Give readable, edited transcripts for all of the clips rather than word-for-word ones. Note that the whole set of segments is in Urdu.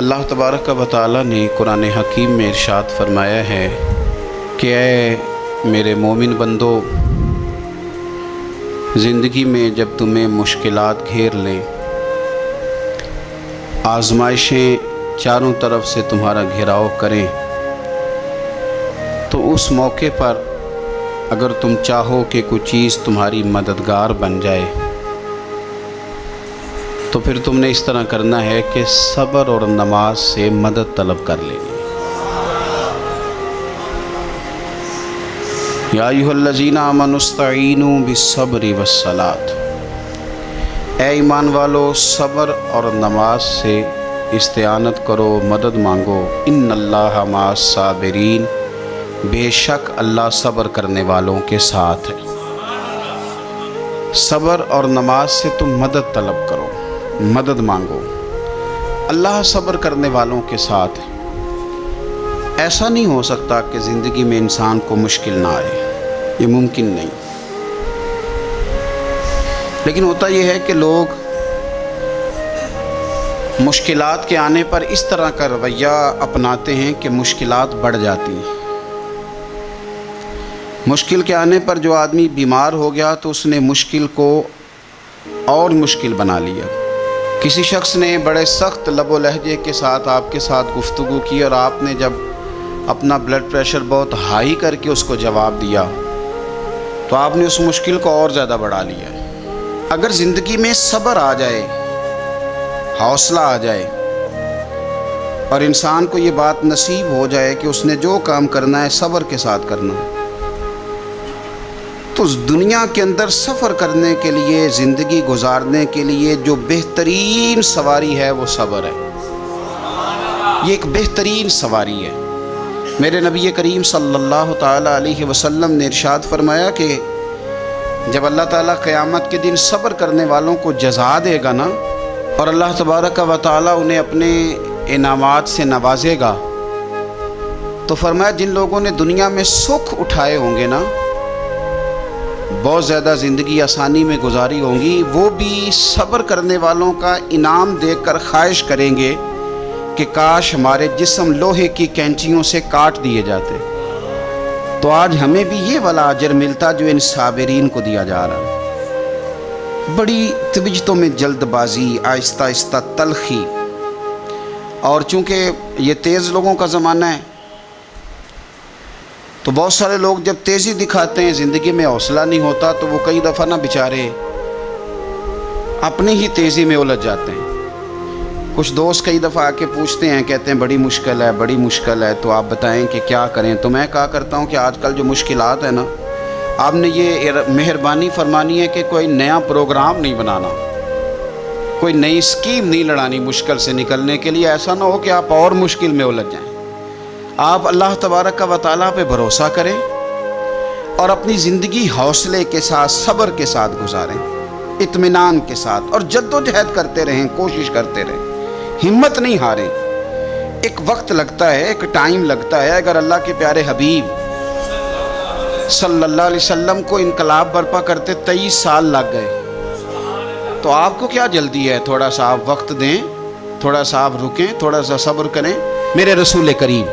اللہ تبارک و تعالی نے قرآن حکیم میں ارشاد فرمایا ہے کہ اے میرے مومن بندو، زندگی میں جب تمہیں مشکلات گھیر لیں، آزمائشیں چاروں طرف سے تمہارا گھیراؤ کریں، تو اس موقع پر اگر تم چاہو کہ کوئی چیز تمہاری مددگار بن جائے تو پھر تم نے اس طرح کرنا ہے کہ صبر اور نماز سے مدد طلب کر لینی۔ یا ایھا الذین آمنوا استعینوا بالصبر والصلاۃ، اے ایمان والو صبر اور نماز سے استعانت کرو، مدد مانگو۔ ان اللہ مع الصابرین، بے شک اللہ صبر کرنے والوں کے ساتھ ہے۔ صبر اور نماز سے تم مدد طلب کرو، مدد مانگو، اللہ صبر کرنے والوں کے ساتھ ہے۔ ایسا نہیں ہو سکتا کہ زندگی میں انسان کو مشکل نہ آئے، یہ ممکن نہیں۔ لیکن ہوتا یہ ہے کہ لوگ مشکلات کے آنے پر اس طرح کا رویہ اپناتے ہیں کہ مشکلات بڑھ جاتی ہیں۔ مشکل کے آنے پر جو آدمی بیمار ہو گیا تو اس نے مشکل کو اور مشکل بنا لیا۔ کسی شخص نے بڑے سخت لب و لہجے کے ساتھ آپ کے ساتھ گفتگو کی اور آپ نے جب اپنا بلڈ پریشر بہت ہائی کر کے اس کو جواب دیا تو آپ نے اس مشکل کو اور زیادہ بڑھا لیا۔ اگر زندگی میں صبر آ جائے، حوصلہ آ جائے اور انسان کو یہ بات نصیب ہو جائے کہ اس نے جو کام کرنا ہے صبر کے ساتھ کرنا ہے، تو اس دنیا کے اندر سفر کرنے کے لیے، زندگی گزارنے کے لیے جو بہترین سواری ہے وہ صبر ہے۔ یہ ایک بہترین سواری ہے۔ میرے نبی کریم صلی اللہ تعالیٰ علیہ وسلم نے ارشاد فرمایا کہ جب اللہ تعالیٰ قیامت کے دن صبر کرنے والوں کو جزا دے گا نا، اور اللہ تبارک و تعالیٰ انہیں اپنے انعامات سے نوازے گا، تو فرمایا جن لوگوں نے دنیا میں سکھ اٹھائے ہوں گے نا، بہت زیادہ زندگی آسانی میں گزاری ہوں گی، وہ بھی صبر کرنے والوں کا انعام دیکھ کر خواہش کریں گے کہ کاش ہمارے جسم لوہے کی کینچیوں سے کاٹ دیے جاتے، تو آج ہمیں بھی یہ والا اجر ملتا جو ان صابرین کو دیا جا رہا ہے۔ بڑی طبیعتوں میں جلد بازی، آہستہ آہستہ تلخی، اور چونکہ یہ تیز لوگوں کا زمانہ ہے تو بہت سارے لوگ جب تیزی دکھاتے ہیں، زندگی میں حوصلہ نہیں ہوتا، تو وہ کئی دفعہ نہ بیچارے اپنی ہی تیزی میں الجھ جاتے ہیں۔ کچھ دوست کئی دفعہ آ کے پوچھتے ہیں، کہتے ہیں بڑی مشکل ہے، بڑی مشکل ہے، تو آپ بتائیں کہ کیا کریں؟ تو میں کہا کرتا ہوں کہ آج کل جو مشکلات ہیں نا، آپ نے یہ مہربانی فرمانی ہے کہ کوئی نیا پروگرام نہیں بنانا، کوئی نئی اسکیم نہیں لڑانی مشکل سے نکلنے کے لیے۔ ایسا نہ ہو کہ آپ اور مشکل میں الجھ جائیں۔ آپ اللہ تبارک و تعالیٰ پہ بھروسہ کریں اور اپنی زندگی حوصلے کے ساتھ، صبر کے ساتھ گزاریں، اطمینان کے ساتھ، اور جد و جہد کرتے رہیں، کوشش کرتے رہیں، ہمت نہیں ہاریں۔ ایک وقت لگتا ہے، ایک ٹائم لگتا ہے۔ اگر اللہ کے پیارے حبیب صلی اللہ علیہ وسلم کو انقلاب برپا کرتے 23 سال لگ گئے، تو آپ کو کیا جلدی ہے؟ تھوڑا سا آپ وقت دیں، تھوڑا سا آپ رکیں، تھوڑا سا صبر کریں۔ میرے رسول کریم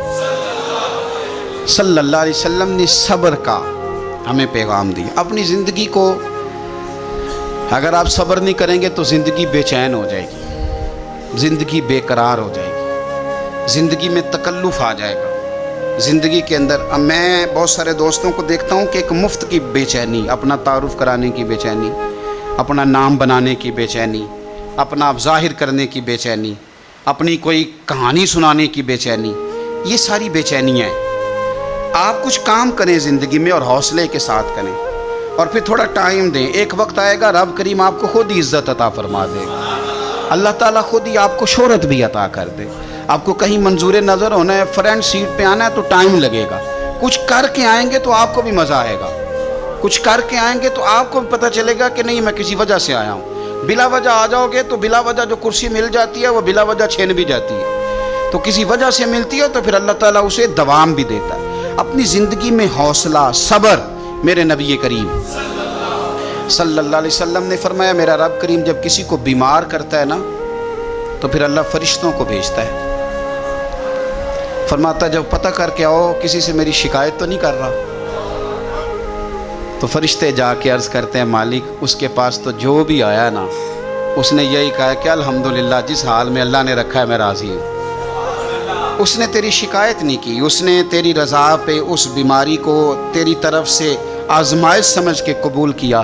صلی اللہ علیہ وسلم نے صبر کا ہمیں پیغام دیا۔ اپنی زندگی کو اگر آپ صبر نہیں کریں گے تو زندگی بے چین ہو جائے گی، زندگی بے قرار ہو جائے گی، زندگی میں تکلف آ جائے گا۔ زندگی کے اندر اب میں بہت سارے دوستوں کو دیکھتا ہوں کہ ایک مفت کی بے چینی، اپنا تعارف کرانے کی بے چینی، اپنا نام بنانے کی بے چینی، اپنا ظاہر کرنے کی بے چینی، اپنی کوئی کہانی سنانے کی بے چینی، یہ ساری بے چینیاں ہیں۔ آپ کچھ کام کریں زندگی میں اور حوصلے کے ساتھ کریں، اور پھر تھوڑا ٹائم دیں۔ ایک وقت آئے گا رب کریم آپ کو خود ہی عزت عطا فرما دے گا، اللہ تعالیٰ خود ہی آپ کو شہرت بھی عطا کر دے۔ آپ کو کہیں منظور نظر ہونا ہے، فرنٹ سیٹ پہ آنا ہے تو ٹائم لگے گا۔ کچھ کر کے آئیں گے تو آپ کو بھی مزہ آئے گا، کچھ کر کے آئیں گے تو آپ کو بھی پتہ چلے گا کہ نہیں میں کسی وجہ سے آیا ہوں۔ بلا وجہ آ جاؤ گے تو بلا وجہ جو کرسی مل جاتی ہے وہ بلا وجہ چھین بھی جاتی ہے، تو کسی وجہ سے ملتی ہے تو پھر اللہ تعالیٰ اسے دوام بھی دیتا ہے۔ اپنی زندگی میں حوصلہ، صبر۔ میرے نبی کریم صلی اللہ علیہ وسلم نے فرمایا میرا رب کریم جب کسی کو بیمار کرتا ہے نا تو پھر اللہ فرشتوں کو بھیجتا ہے فرماتا جب پتہ کر کے آؤ کسی سے میری شکایت تو نہیں کر رہا. تو فرشتے جا کے عرض کرتے ہیں مالک اس کے پاس تو جو بھی آیا نا اس نے یہی کہا کہ الحمدللہ جس حال میں اللہ نے رکھا ہے میں راضی ہوں. اس نے تیری شکایت نہیں کی, اس نے تیری رضا پہ اس بیماری کو تیری طرف سے آزمائش سمجھ کے قبول کیا.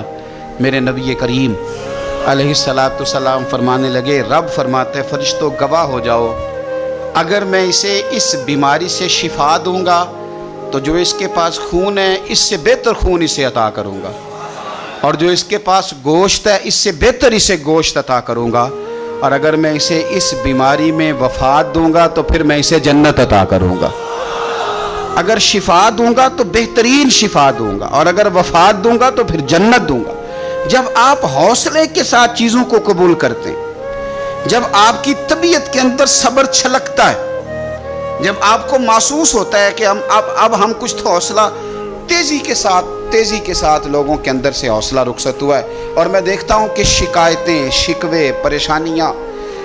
میرے نبی کریم علیہ الصلاۃ والسلام فرمانے لگے, رب فرماتے فرشتوں گواہ ہو جاؤ, اگر میں اسے اس بیماری سے شفا دوں گا تو جو اس کے پاس خون ہے اس سے بہتر خون اسے عطا کروں گا, اور جو اس کے پاس گوشت ہے اس سے بہتر اسے گوشت عطا کروں گا, اور اگر میں اسے اس بیماری میں وفات دوں گا تو پھر میں اسے جنت عطا کروں گا. اگر شفا دوں گا تو بہترین شفا دوں گا, اور اگر وفات دوں گا تو پھر جنت دوں گا. جب آپ حوصلے کے ساتھ چیزوں کو قبول کرتے ہیں, جب آپ کی طبیعت کے اندر صبر چھلکتا ہے, جب آپ کو محسوس ہوتا ہے کہ اب ہم کچھ تو حوصلہ تیزی کے ساتھ لوگوں کے اندر سے حوصلہ رخصت ہوا ہے. اور میں دیکھتا ہوں کہ شکایتیں, شکوے, پریشانیاں,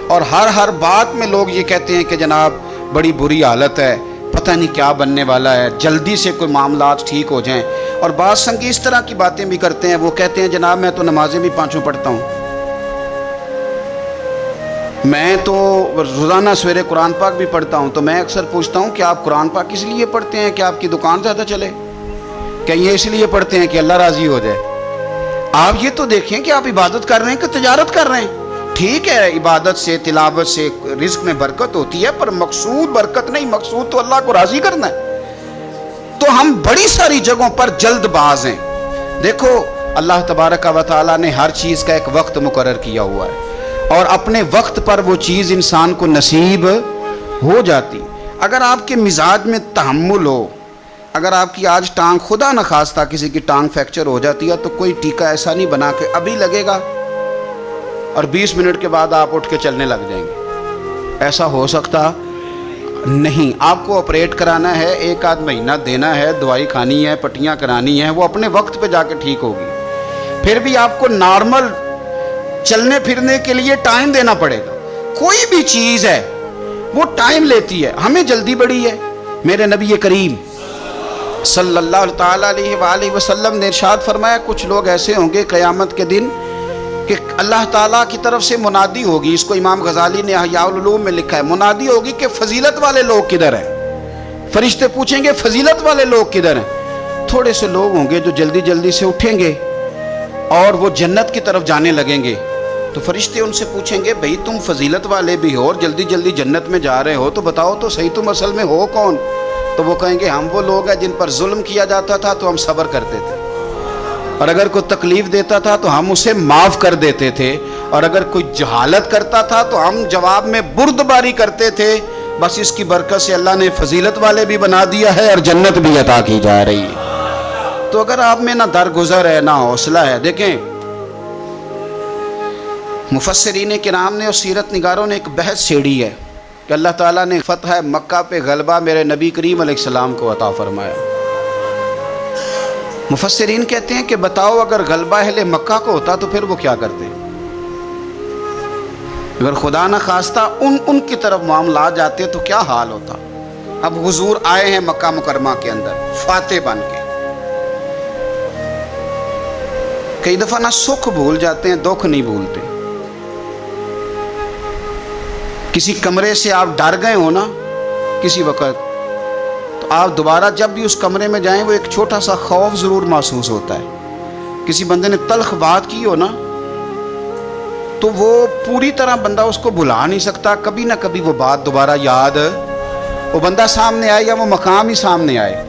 اور ہر بات میں لوگ یہ کہتے ہیں کہ جناب بڑی بری حالت ہے, پتہ نہیں کیا بننے والا ہے, جلدی سے کوئی معاملات ٹھیک ہو جائیں. اور بعض سنگی اس طرح کی باتیں بھی کرتے ہیں, وہ کہتے ہیں جناب میں تو نمازیں بھی 5 پڑھتا ہوں, میں تو روزانہ سویرے قرآن پاک بھی پڑھتا ہوں. تو میں اکثر پوچھتا ہوں کہ آپ قرآن پاک اس لیے پڑھتے ہیں کہ آپ کی دکان زیادہ چلے, کہ یہ اس لیے پڑھتے ہیں کہ اللہ راضی ہو جائے؟ آپ یہ تو دیکھیں کہ آپ عبادت کر رہے ہیں کہ تجارت کر رہے ہیں. ٹھیک ہے عبادت سے تلاوت سے رزق میں برکت ہوتی ہے, پر مقصود برکت نہیں, مقصود تو اللہ کو راضی کرنا ہے. تو ہم بڑی ساری جگہوں پر جلد باز ہیں. دیکھو اللہ تبارک و تعالیٰ نے ہر چیز کا ایک وقت مقرر کیا ہوا ہے, اور اپنے وقت پر وہ چیز انسان کو نصیب ہو جاتی. اگر آپ کے مزاج میں تحمل ہو, اگر آپ کی آج ٹانگ خدا نخواستہ کسی کی ٹانگ فریکچر ہو جاتی ہے تو کوئی ٹیکہ ایسا نہیں بنا کہ ابھی لگے گا اور 20 منٹ کے بعد آپ اٹھ کے چلنے لگ جائیں گے. ایسا ہو سکتا نہیں. آپ کو آپریٹ کرانا ہے, 1 مہینہ دینا ہے, دوائی کھانی ہے, پٹیاں کرانی ہیں, وہ اپنے وقت پہ جا کے ٹھیک ہوگی. پھر بھی آپ کو نارمل چلنے پھرنے کے لیے ٹائم دینا پڑے گا. کوئی بھی چیز ہے وہ ٹائم لیتی ہے, ہمیں جلدی بڑی ہے. میرے نبی کریم صلی اللہ تعالیٰ علیہ وآلہ وسلم نے ارشاد فرمایا کچھ لوگ ایسے ہوں گے قیامت کے دن کہ اللہ تعالیٰ کی طرف سے منادی ہوگی. اس کو امام غزالی نے احیاء العلوم میں لکھا ہے. منادی ہوگی کہ فضیلت والے لوگ کدھر ہیں؟ فرشتے پوچھیں گے فضیلت والے لوگ کدھر ہیں؟ تھوڑے سے لوگ ہوں گے جو جلدی جلدی سے اٹھیں گے اور وہ جنت کی طرف جانے لگیں گے. تو فرشتے ان سے پوچھیں گے بھئی تم فضیلت والے بھی ہو اور جلدی جلدی جنت میں جا رہے ہو, تو بتاؤ تو صحیح تم اصل میں ہو کون؟ تو وہ کہیں گے ہم وہ لوگ ہیں جن پر ظلم کیا جاتا تھا تو ہم صبر کرتے تھے, اور اگر کوئی تکلیف دیتا تھا تو ہم اسے معاف کر دیتے تھے, اور اگر کوئی جہالت کرتا تھا تو ہم جواب میں بردباری کرتے تھے. بس اس کی برکت سے اللہ نے فضیلت والے بھی بنا دیا ہے اور جنت بھی عطا کی جا رہی ہے. تو اگر آپ میں نہ درگزر ہے نہ حوصلہ ہے, دیکھیں مفسرین کرام نے اور سیرت نگاروں نے ایک بحث چھیڑی ہے کہ اللہ تعالیٰ نے فتح مکہ پہ غلبہ میرے نبی کریم علیہ السلام کو عطا فرمایا. مفسرین کہتے ہیں کہ بتاؤ اگر غلبہ اہل مکہ کو ہوتا تو پھر وہ کیا کرتے؟ اگر خدا نہ خواستہ ان کی طرف معاملات جاتے تو کیا حال ہوتا؟ اب حضور آئے ہیں مکہ مکرمہ کے اندر فاتح بن کے. کئی دفعہ نہ سکھ بھول جاتے ہیں, دکھ نہیں بھولتے. کسی کمرے سے آپ ڈر گئے ہو نا کسی وقت, تو آپ دوبارہ جب بھی اس کمرے میں جائیں وہ ایک چھوٹا سا خوف ضرور محسوس ہوتا ہے. کسی بندے نے تلخ بات کی ہو نا تو وہ پوری طرح بندہ اس کو بھلا نہیں سکتا, کبھی نہ کبھی وہ بات دوبارہ یاد, وہ بندہ سامنے آئے یا وہ مقام ہی سامنے آئے.